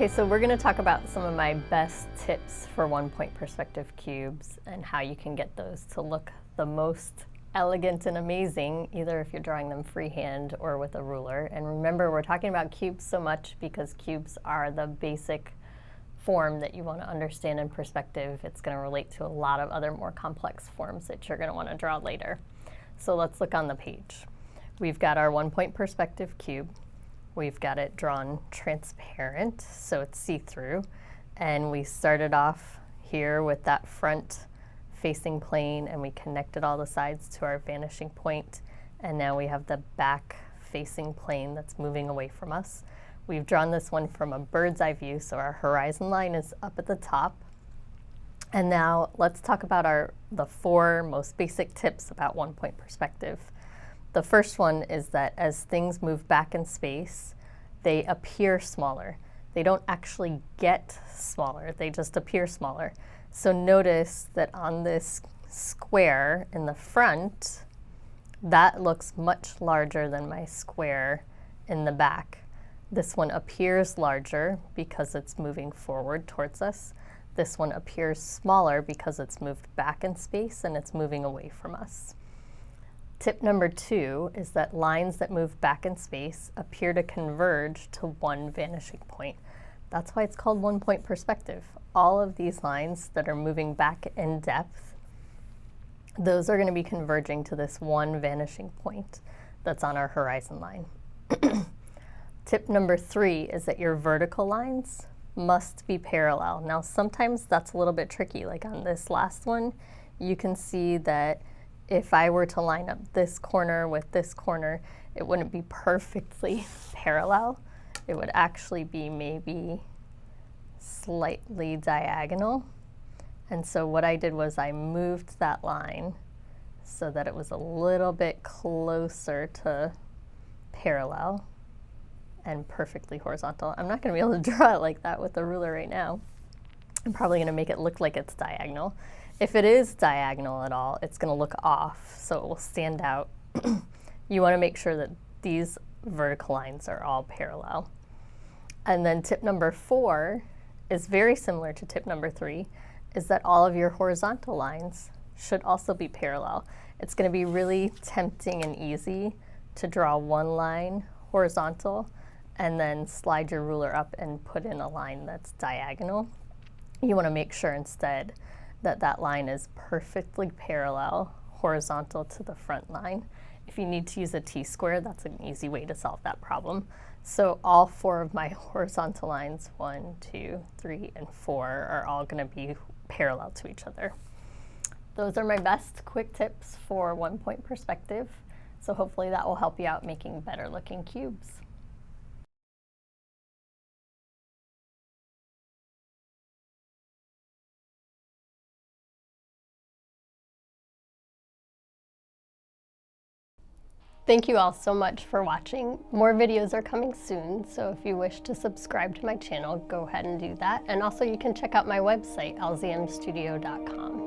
Okay, so we're going to talk about some of my best tips for one-point perspective cubes and how you can get those to look the most elegant and amazing, either if you're drawing them freehand or with a ruler. And remember, we're talking about cubes so much because cubes are the basic form that you want to understand in perspective. It's going to relate to a lot of other more complex forms that you're going to want to draw later. So let's look on the page. We've got our one-point perspective cube. We've got it drawn transparent, so it's see-through. And we started off here with that front facing plane, and we connected all the sides to our vanishing point. And now we have the back facing plane that's moving away from us. We've drawn this one from a bird's eye view, so our horizon line is up at the top. And now let's talk about the 4 most basic tips about one-point perspective. The first one is that as things move back in space, they appear smaller. They don't actually get smaller, they just appear smaller. So notice that on this square in the front, that looks much larger than my square in the back. This one appears larger because it's moving forward towards us. This one appears smaller because it's moved back in space and it's moving away from us. Tip number 2 is that lines that move back in space appear to converge to one vanishing point. That's why it's called one-point perspective. All of these lines that are moving back in depth, those are going to be converging to this one vanishing point that's on our horizon line. Tip number 3 is that your vertical lines must be parallel. Now sometimes that's a little bit tricky. Like on this last one, you can see that if I were to line up this corner with this corner, it wouldn't be perfectly parallel. It would actually be maybe slightly diagonal. And so what I did was I moved that line so that it was a little bit closer to parallel and perfectly horizontal. I'm not going to be able to draw it like that with the ruler right now. I'm probably going to make it look like it's diagonal. If it is diagonal at all, it's going to look off, so it will stand out. You want to make sure that these vertical lines are all parallel. And then tip number 4 is very similar to tip number 3, is that all of your horizontal lines should also be parallel. It's going to be really tempting and easy to draw one line horizontal and then slide your ruler up and put in a line that's diagonal. You want to make sure instead that that line is perfectly parallel, horizontal to the front line. If you need to use a T-square, that's an easy way to solve that problem. So all 4 of my horizontal lines, 1, 2, 3, and 4, are all going to be parallel to each other. Those are my best quick tips for one-point perspective. So hopefully that will help you out making better looking cubes. Thank you all so much for watching. More videos are coming soon, so if you wish to subscribe to my channel, go ahead and do that. And also you can check out my website, lzmstudio.com.